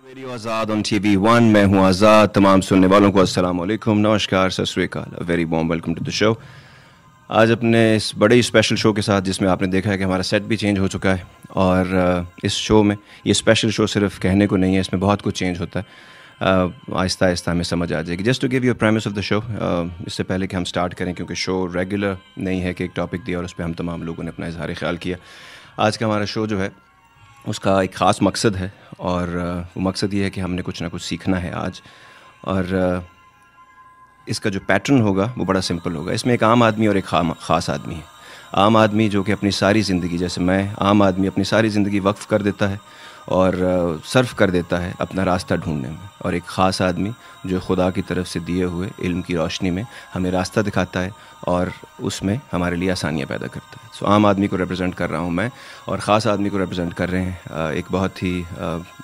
Radio Azad on TV1। मैं हूं आज़ाद। तमाम सुनने वालों को अस्सलाम वालेकुम, नमस्कार, सत श्री अकाल, a very warm welcome to the show. आज अपने इस बड़े ही स्पेशल शो के साथ, जिसमें आपने देखा है कि हमारा सेट भी चेंज हो चुका है, और इस शो में ये स्पेशल शो सिर्फ कहने को नहीं है, इसमें बहुत कुछ चेंज होता है। आहिस्ता आहिस्ता हमें समझ आ जाएगी। Just to give you premise of the show, इससे पहले कि हम स्टार्ट करें, क्योंकि शो रेगुलर नहीं है कि एक टॉपिक दिया और उस पर हम तमाम लोगों ने अपना इजहार ख्याल किया। आज का हमारा शो जो है उसका एक ख़ास मकसद है, और वो मकसद ये है कि हमने कुछ ना कुछ सीखना है आज। और इसका जो पैटर्न होगा वो बड़ा सिंपल होगा। इसमें एक आम आदमी और एक ख़ास आदमी है। आम आदमी जो कि अपनी सारी ज़िंदगी, जैसे मैं आम आदमी अपनी सारी ज़िंदगी वक्फ़ कर देता है और सर्फ कर देता है अपना रास्ता ढूंढने में, और एक ख़ास आदमी जो खुदा की तरफ से दिए हुए इल्म की रोशनी में हमें रास्ता दिखाता है और उसमें हमारे लिए आसानियाँ पैदा करता है। सो आम आदमी को रिप्रेजेंट कर रहा हूँ मैं, और ख़ास आदमी को रिप्रेजेंट कर रहे हैं एक बहुत ही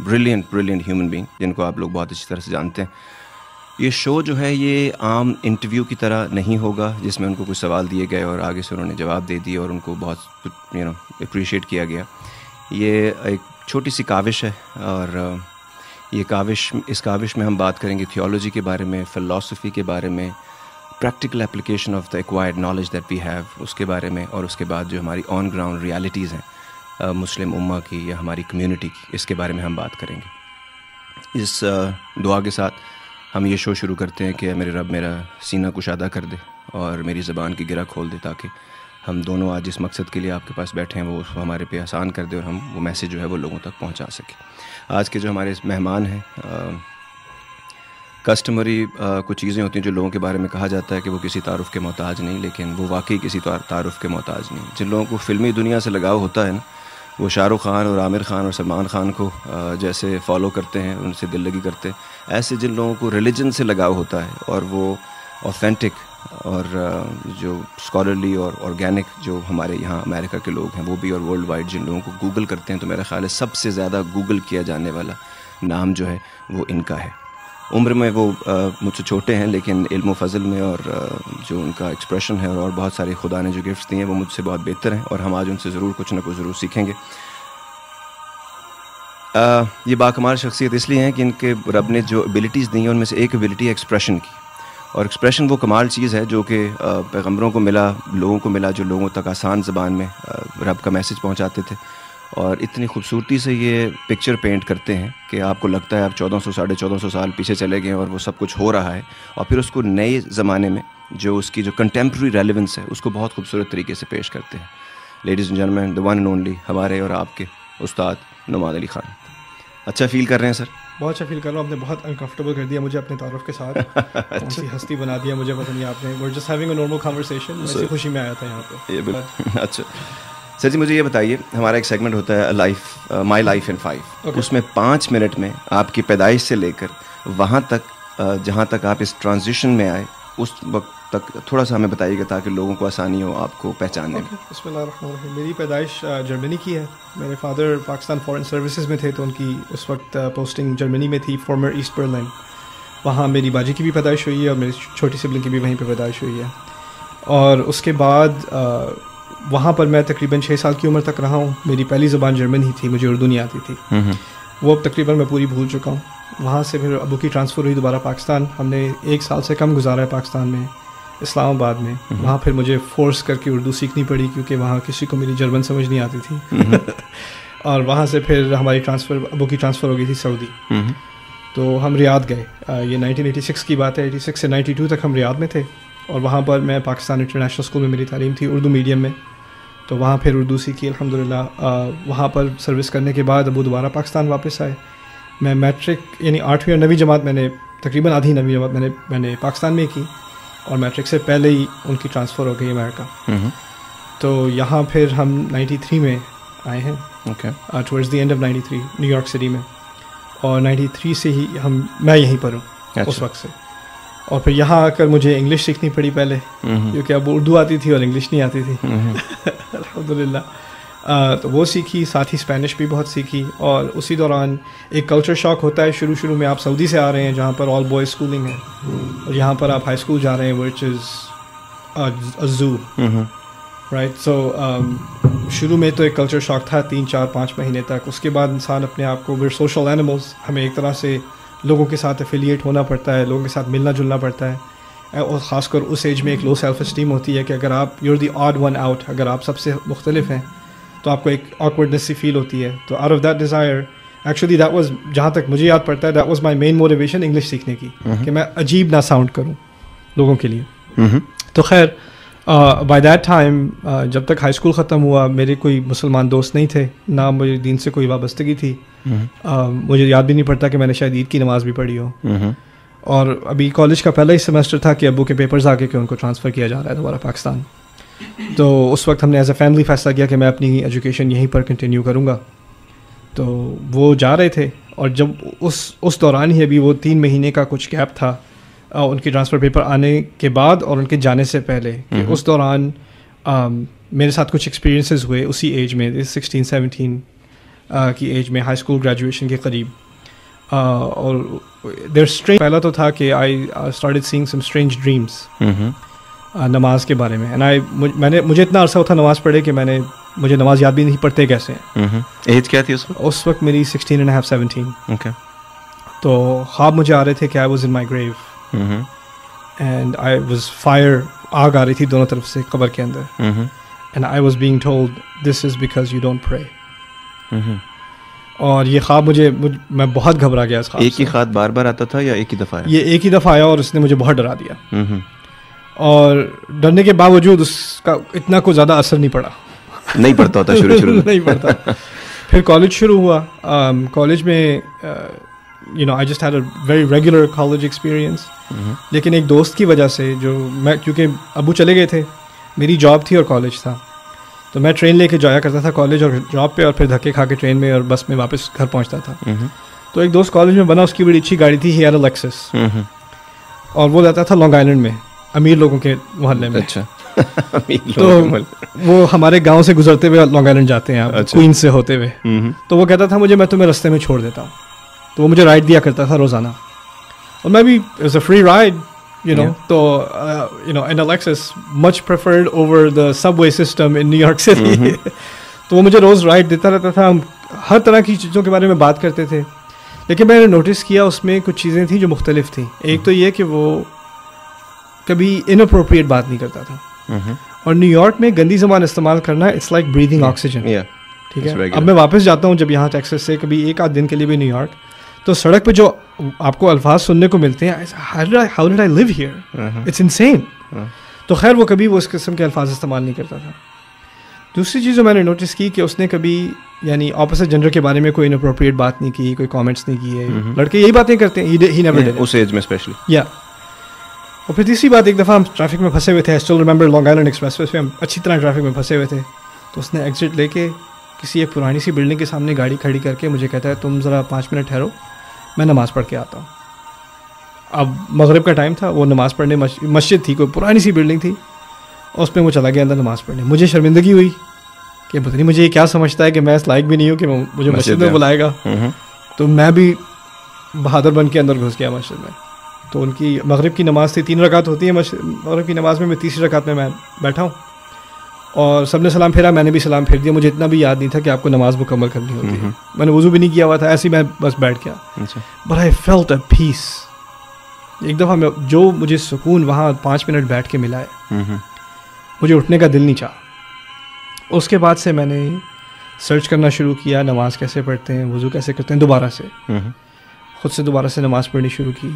ब्रिलियंट ह्यूमन बीइंग, जिनको आप लोग बहुत अच्छी तरह से जानते हैं। ये शो जो है ये आम इंटरव्यू की तरह नहीं होगा, जिसमें उनको कुछ सवाल दिए गए और आगे से उन्होंने जवाब दे दिए और उनको बहुत अप्रिशिएट किया गया। ये एक छोटी सी काविश है, और इस काविश में हम बात करेंगे थियोलॉजी के बारे में, फ़िलासफ़ी के बारे में, practical application of the acquired knowledge that we have, उसके बारे में, और उसके बाद जो हमारी ऑन ग्राउंड रियलिटीज़ हैं मुस्लिम उम्मा की या हमारी कम्युनिटी की, इसके बारे में हम बात करेंगे। इस दुआ के साथ हम ये शो शुरू करते हैं कि मेरे रब मेरा सीना कुशादा कर दे और मेरी ज़बान की गिरा खोल दे, ताकि हम दोनों आज जिस मकसद के लिए आपके पास बैठे हैं वो उसको हमारे पे आसान कर दे और हम वो मैसेज जो है वो लोगों तक पहुंचा सकें। आज के जो हमारे मेहमान हैं, कस्टमरी कुछ चीज़ें होती हैं जो लोगों के बारे में कहा जाता है कि वो किसी तारुफ़ के मोहताज नहीं, लेकिन वो वाकई किसी तारुफ़ के मोहताज नहीं। जिन लोगों को फ़िल्मी दुनिया से लगाव होता है ना, वो शाहरुख खान और आमिर खान और सलमान खान को जैसे फॉलो करते हैं, उनसे दिल लगी करते हैं, ऐसे जिन लोगों को रिलीजन से लगाव होता है और वो ऑथेंटिक और जो स्कॉलरली और ऑर्गेनिक जो हमारे यहाँ अमेरिका के लोग हैं वो भी, और वर्ल्ड वाइड जिन लोगों को गूगल करते हैं, तो मेरा ख़्याल है सबसे ज़्यादा गूगल किया जाने वाला नाम जो है वो इनका है। उम्र में वो मुझसे छोटे हैं, लेकिन इल्म व फ़ज़ल में और जो उनका एक्सप्रेशन है और बहुत सारे खुदा ने जो गिफ्ट्स दिए हैं वो मुझसे बहुत बेहतर हैं, और हम आज उनसे ज़रूर कुछ ना कुछ ज़रूर सीखेंगे। ये बाकमाल शख्सियत इसलिए हैं कि इनके रब ने जो एबिलिटीज़ दी हैं उनमें से एक एबिलिटी है एक्सप्रेशन की, और एक्सप्रेशन वो कमाल चीज़ है जो कि पैगम्बरों को मिला, लोगों को मिला, जो लोगों तक आसान ज़बान में रब का मैसेज पहुंचाते थे, और इतनी खूबसूरती से ये पिक्चर पेंट करते हैं कि आपको लगता है आप 1400 साढ़े 1400 साल पीछे चले गए और वो सब कुछ हो रहा है, और फिर उसको नए ज़माने में जो उसकी जो कंटेम्प्रेरी रेलेवेंस है उसको बहुत खूबसूरत तरीके से पेश करते हैं। Ladies and gentleman, the one and only हमारे और आपके उस्ताद नुमान अली खान। अच्छा फील कर रहे हैं सर? बहुत अच्छा फील कर रहा हूँ। आपने बहुत अनकंफर्टेबल कर दिया मुझे अपने तारुफ के साथ। कौन सी हस्ती बना दिया मुझे पता नहीं आपने। We're just having a normal conversation। इसी खुशी में आया था यहाँ पे। ये बिल्कुल अच्छा। सर जी मुझे ये बताइए, हमारा एक सेगमेंट होता है माई लाइफ इन 5। उसमें 5 मिनट में आपकी पैदाइश से लेकर वहाँ तक जहाँ तक आप इस ट्रांजिशन में आए उस वक्त तक थोड़ा सा हमें बताइएगा, ताकि लोगों को आसानी हो आपको पहचानने में। बिस्मिल्लाहिर्रहमानिर्रहीम। मेरी पैदाइश जर्मनी की है। मेरे फादर पाकिस्तान फॉरेन सर्विसेज में थे, तो उनकी उस वक्त पोस्टिंग जर्मनी में थी, फॉर्मर ईस्ट बर्लिन। वहाँ मेरी बाजी की भी पैदाइश हुई है और मेरी छोटी सिबलिंग की भी वहीं पे पैदाइश हुई है। और उसके बाद वहाँ पर मैं तकरीबन 6 साल की उम्र तक रहा हूँ। मेरी पहली ज़बान जर्मन ही थी, मुझे उर्दू नहीं आती थी। वो अब तकरीबन मैं पूरी भूल चुका हूँ। वहाँ से फिर अबू की ट्रांसफ़र हुई दोबारा पाकिस्तान। हमने 1 साल से कम गुजारा है पाकिस्तान में, इस्लामाबाद में। वहाँ फिर मुझे फ़ोर्स करके उर्दू सीखनी पड़ी, क्योंकि वहाँ किसी को मेरी जर्मन समझ नहीं आती थी। और वहाँ से फिर हमारी अबू की ट्रांसफ़र हो गई थी सऊदी। तो हम रियाद गए। ये 1986 की बात है। 86 से 92 तक हम रियाद में थे, और वहाँ पर मैं पाकिस्तान इंटरनेशनल स्कूल में मेरी तालीम थी, उर्दू मीडियम में। तो वहाँ फिर उर्दू सीखी अल्हम्दुलिल्लाह। वहाँ पर सर्विस करने के बाद अबू दोबारा पाकिस्तान वापस आए। मैं मैट्रिक यानी 8वीं और 9वीं जमात मैंने तकरीबन आधी 9वीं जमात मैंने पाकिस्तान में की, और मैट्रिक से पहले ही उनकी ट्रांसफ़र हो गई अमेरिका। तो यहाँ फिर हम 93 में आए हैं, towards the end of 93 New York city में, और 93 से ही मैं यहीं पर हूँ उस वक्त से। और फिर यहाँ आकर मुझे इंग्लिश सीखनी पड़ी पहले, क्योंकि अब उर्दू आती थी और इंग्लिश नहीं आती थी। अल्हम्दुलिल्लाह। तो वो सीखी, साथ ही स्पेनिश भी बहुत सीखी। और उसी दौरान एक कल्चर शॉक होता है। शुरू में आप सऊदी से आ रहे हैं जहाँ पर ऑल बॉयज़ स्कूलिंग है, और यहाँ पर आप हाई स्कूल जा रहे हैं which is a zoo. Right. So शुरू में तो एक कल्चर शॉक था 3-4-5 महीने तक. उसके बाद इंसान अपने आप को, we're social animals, हमें एक तरह से लोगों के साथ एफिलिएट होना पड़ता है, लोगों के साथ मिलना जुलना पड़ता है. और ख़ासकर उस एज में एक लो सेल्फ इस्टीम होती है कि अगर आप you're the odd one out, अगर आप सबसे मुख्तलिफ हैं तो आपको एक awkwardness सी फील होती है. तो out of that desire, actually that was, जहाँ तक मुझे याद पड़ता है, that was my main motivation English सीखने की, कि मैं अजीब ना साउंड करूँ लोगों के लिए. तो खैर बाय दैट टाइम जब तक हाई स्कूल ख़त्म हुआ मेरे कोई मुसलमान दोस्त नहीं थे, ना मुझे दीन से कोई वाबस्तगी थी. मुझे याद भी नहीं पड़ता कि मैंने शायद ईद की नमाज़ भी पढ़ी हो. और अभी कॉलेज का पहला ही सेमेस्टर था कि अब्बू के पेपर्स आके कि उनको ट्रांसफ़र किया जा रहा है दोबारा पाकिस्तान. तो उस वक्त हमने एज अ फैमिली फ़ैसला किया कि मैं अपनी एजुकेशन यहीं पर कंटिन्यू करूँगा. तो वो जा रहे थे और जब उस दौरान ही अभी वो 3 महीने का कुछ गैप था उनके ट्रांसफ़र पेपर आने के बाद और उनके जाने से पहले, कि उस दौरान मेरे साथ कुछ एक्सपीरियंसेस हुए उसी एज में, 16-17 की एज में, हाई स्कूल ग्रेजुएशन के करीब. और देयर स्ट्रेंज, पहला तो था कि I started seeing some strange dreams नमाज के बारे में. एंड मुझे इतना अरसा था नमाज़ पढ़े कि मुझे नमाज याद भी नहीं पढ़ते कैसे हैं. एज क्या थी उस वक्त मेरी 16.5-17. ओके. तो ख्वाब मुझे आ रहे थे कि I was in my grave and I was fire, आग आ रही थी दोनों तरफ से कब्र के अंदर. And I was being told this is because you don't pray. और ये ख्वाब मैं बहुत घबरा गया इस ख्वाब से. एक ही ख्वाब बार बार आता था या एक ही दफ़ा? ये एक ही दफ़ा आया और उसने मुझे बहुत डरा दिया. और डरने के बावजूद उसका इतना कोई ज़्यादा असर नहीं पड़ा. नहीं पड़ता होता शुरू नहीं पड़ता. फिर कॉलेज शुरू हुआ. कॉलेज में I just had a very regular college experience. लेकिन एक दोस्त की वजह से, जो मैं, क्योंकि अबू चले गए थे, मेरी जॉब थी और कॉलेज था, तो मैं ट्रेन लेके जाया करता था कॉलेज और जॉब पे, और फिर धक्के खा के ट्रेन में और बस में वापस घर पहुंचता था. तो एक दोस्त कॉलेज में बना, उसकी बड़ी अच्छी गाड़ी थी, ही हैड अ लेक्सस, और वो रहता था लॉन्ग आइलैंड में, अमीर लोगों के मोहल्ले में. अच्छा. तो वो हमारे गांव से गुजरते हुए लॉन्ग आइलैंड जाते हैं, अच्छा, क्वींस से होते हुए. तो वो कहता था मैं तुम्हें रास्ते में छोड़ देता हूँ. तो वो मुझे राइड दिया करता था रोज़ाना, और मैं भी, it was a free ride, तो an Lexus much preferred over the subway system in New York city. तो वो मुझे रोज़ राइड देता रहता था. हम हर तरह की चीज़ों के बारे में बात करते थे, लेकिन मैंने नोटिस किया उसमें कुछ चीज़ें थी जो मुख्तलिफ थी. एक तो ये कि वो कभी इनअप्रोप्रिएट बात नहीं करता था. और न्यूयॉर्क में गंदी ज़बान इस्तेमाल करना, इट्स लाइक ब्रीदिंग ऑक्सीजन. ठीक है. अब मैं वापस जाता हूँ जब यहाँ टेक्सास से कभी 1 आध दिन के लिए भी न्यूयॉर्क, तो सड़क पे जो आपको अल्फाज सुनने को मिलते हैं, how did I live here, it's insane. तो खैर वो कभी वो इस किस्म के अल्फाज इस्तेमाल नहीं करता था. दूसरी चीज़ जो मैंने नोटिस की कि उसने कभी यानी ऑपोजिट जेंडर के बारे में कोई इनअप्रोप्रिएट बात नहीं की, कोई कमेंट्स नहीं किए. लड़के यही बातें करते हैं, ही नेवर डिड, उस एज में स्पेशली. या और फिर तीसरी बात, एक दफ़ा हम ट्रैफिक में फंसे हुए थे, आई still remember long island expressway पे हम अच्छी तरह ट्रैफिक में फंसे हुए थे. तो उसने एग्जिट लेके किसी एक पुरानी सी बिल्डिंग के सामने गाड़ी खड़ी करके मुझे कहता है तुम ज़रा 5 मिनट ठहरो, मैं नमाज़ पढ़ के आता हूँ. अब मगरिब का टाइम था, वो नमाज़ पढ़ने मस्जिद थी, कोई पुरानी सी बिल्डिंग थी, और उसमें वो चला गया अंदर नमाज़ पढ़ने. मुझे शर्मिंदगी हुई कि पता नहीं मुझे ये क्या समझता है कि मैं इस लायक भी नहीं हूँ कि मुझे मस्जिद में बुलाएगा. तो मैं भी बहादुर बन के अंदर घुस गया मस्जिद में. तो उनकी मगरिब की नमाज़ थी, 3 रकात होती है मगरिब की नमाज़ में. मैं तीसरी रकात में मैं बैठा हूँ और सबने सलाम फेरा, मैंने भी सलाम फेर दिया. मुझे इतना भी याद नहीं था कि आपको नमाज़ मुकम्मल करनी होती है. मैंने वज़ू भी नहीं किया हुआ था, ऐसे ही मैं बस बैठ गया. But I felt a peace. एक दफ़ा जो मुझे सुकून वहाँ 5 मिनट बैठ के मिला है, मुझे उठने का दिल नहीं चाहा. उसके बाद से मैंने सर्च करना शुरू किया, नमाज़ कैसे पढ़ते हैं, वज़ू कैसे करते हैं, दोबारा से ख़ुद से दोबारा से नमाज़ पढ़नी शुरू की.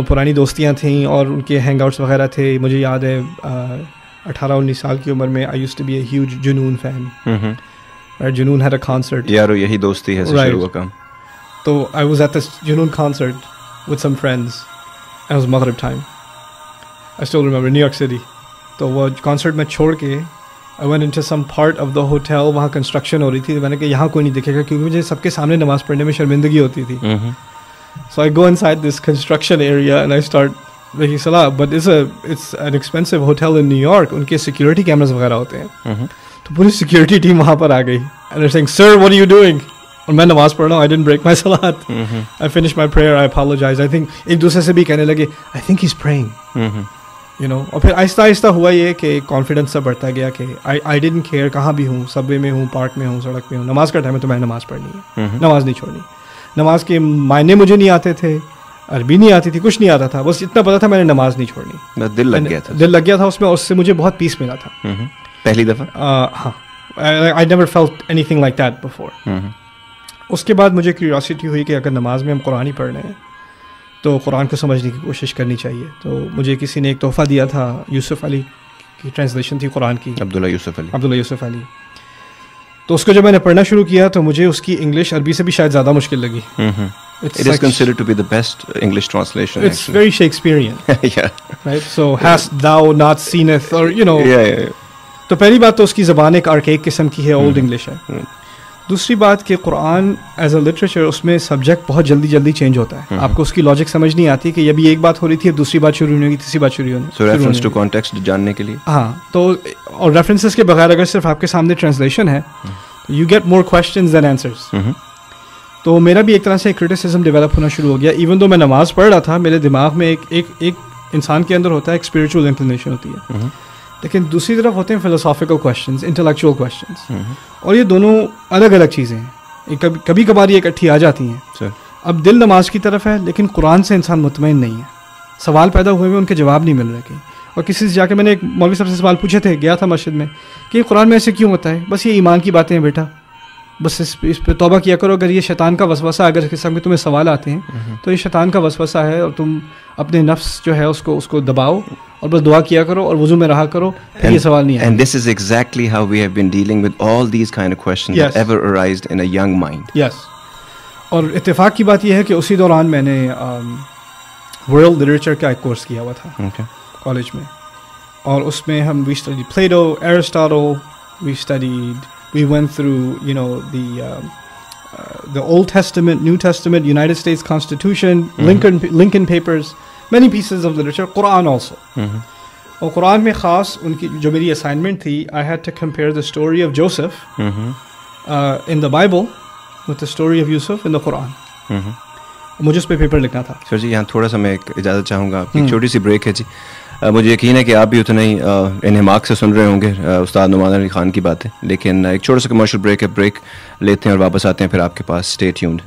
पुरानी दोस्तियाँ थीं और उनके हैंग आउट्स वगैरह थे. मुझे याद है 18-19 साल की उम्र में I used to be a huge Junoon fan. Junoon had a concert. यारो यही दोस्ती है शुरू हुआ काम. तो I was at this Junoon concert with some friends. It was मगरिब time, I still remember, New York city. तो वो कॉन्सर्ट में छोड़ के I went into some part of the hotel. वहाँ कंस्ट्रक्शन हो रही थी. मैंने कहा यहाँ कोई नहीं दिखेगा, क्योंकि मुझे सबके सामने नमाज़ पढ़ने में शर्मिंदगी होती थी. So I go inside this construction area and I start making salah. But it's an expensive hotel in New York. उनके security cameras वगैरह होते हैं. तो पूरी security team वहाँ पर आ गई. And they're saying, "Sir, what are you doing?" और मैं नमाज पढ़ रहा हूँ. I didn't break my salat. I finished my prayer. I apologize. I think एक दूसरे से भी कहने लगे, I think he's praying. اور پھر آہستہ آہستہ ہوا یہ کہ کانفیڈنس سا بڑھتا گیا کہ آئی ڈنٹ کیئر کہاں بھی ہوں، سب وے میں ہوں، پارک میں ہوں، سڑک پہ ہوں، نماز کا ٹائم ہے تو میں نماز پڑھنی ہے، نماز نہیں چھوڑنی. نماز کے معنی مجھے نہیں آتے تھے، عربی نہیں آتی تھی، کچھ نہیں آتا تھا، بس اتنا پتا تھا میں نے نماز نہیں چھوڑنی. دل لگ گیا تھا اس میں، اس سے مجھے بہت پیس ملا تھا پہلی دفعہ. ہاں، I never felt anything like that before. اس کے بعد مجھے کیوریاسٹی ہوئی کہ اگر نماز میں ہم قرآن ہی پڑھ رہے ہیں تو قرآن کو سمجھنے کی کوشش کرنی چاہیے. تو مجھے کسی نے ایک تحفہ دیا تھا، یوسف علی کی ٹرانسلیشن تھی قرآن کی، عبداللہ یوسف علی. تو اس کو جب میں نے پڑھنا شروع کیا تو مجھے اس کی انگلش عربی سے بھی شاید زیادہ مشکل لگی. It is considered to be the best English translation. It's actually very Shakespearean. Yeah. Right? So, hast thou not seeneth, or Yeah. تو پہلی بات تو اس کی زبان ایک آرکیک قسم کی ہے، اولڈ انگلش ہے. دوسری بات کہ قرآن ایز اے لٹریچر اس میں سبجیکٹ بہت جلدی چینج ہوتا ہے. آپ کو اس کی لاجک سمجھ نہیں آتی کہ ابھی ایک بات ہو رہی تھی، اب دوسری بات شروع ہونے کی، تیسری بات شروع ہونے. So reference to context جاننے کے لیے. ہاں، تو اور ریفرنسز کے بغیر اگر صرف آپ کے سامنے ٹرانسلیشن ہے، you get more questions then answers. تو میرا بھی ایک طرح سے کرٹیسزم ڈیولپ ہونا شروع ہو گیا. ایون دو میں نماز پڑھ رہا تھا، میرے دماغ میں ایک انسان کے اندر ہوتا ہے، ایک اسپریچول انکلینیشن ہوتی ہے، لیکن دوسری طرف ہوتے ہیں فلسافیکل کوسچنز، انٹلیکچوئل کوسچنز، اور یہ دونوں الگ الگ چیزیں ہیں. کبھی کبھار یہ اکٹھی آ جاتی ہیں. اب دل نماز کی طرف ہے لیکن قرآن سے انسان مطمئن نہیں ہے. سوال پیدا ہوئے ان کے جواب نہیں مل رہے کہیں. اور کسی سے جا کے میں نے ایک مولوی صاحب سے سوال پوچھے تھے، گیا تھا مسجد میں، کہ قرآن میں ایسے کیوں ہوتا ہے؟ بس یہ ایمان کی باتیں ہیں بیٹا، بس اس پہ توبہ کیا کرو. اگر یہ شیطان کا وسوسہ، اگر اس قسم کے تمہیں سوال آتے ہیں تو یہ شیطان کا وسوسہ ہے، اور تم اپنے نفس جو ہے اس کو دباؤ اور بس دعا کیا کرو اور وضو میں رہا کرو، پھر یہ سوال نہیں آئے. And this is exactly how we have been dealing with all these kind of questions that ever arised in a young mind. Yes. اور اتفاق کی بات یہ ہے کہ اسی دوران میں نے ورلڈ لٹریچر کا ایک کورس کیا ہوا تھا کالج میں، اور اس میں ہم we studied Plato, Aristotle, we went through the Old Testament, New Testament, United States Constitution, Lincoln Papers, many pieces of literature, Quran also. اور قرآن میں خاص ان کی جو میری اسائنمنٹ تھی، I had to compare the story of Joseph in the Bible with the story of Yusuf in the Quran. مجھے اس پہ paper لکھنا تھا. سر جی یہاں تھوڑا سا میں ایک اجازت چاہوں گا، ایک چھوٹی سی بریک ہے جی. مجھے یقین ہے کہ آپ بھی اتنا ہی انہماک سے سن رہے ہوں گے استاد نعمان علی خان کی باتیں، لیکن ایک چھوٹا سا کمرشل بریک ہے، بریک لیتے ہیں اور واپس آتے ہیں پھر آپ کے پاس. Stay tuned.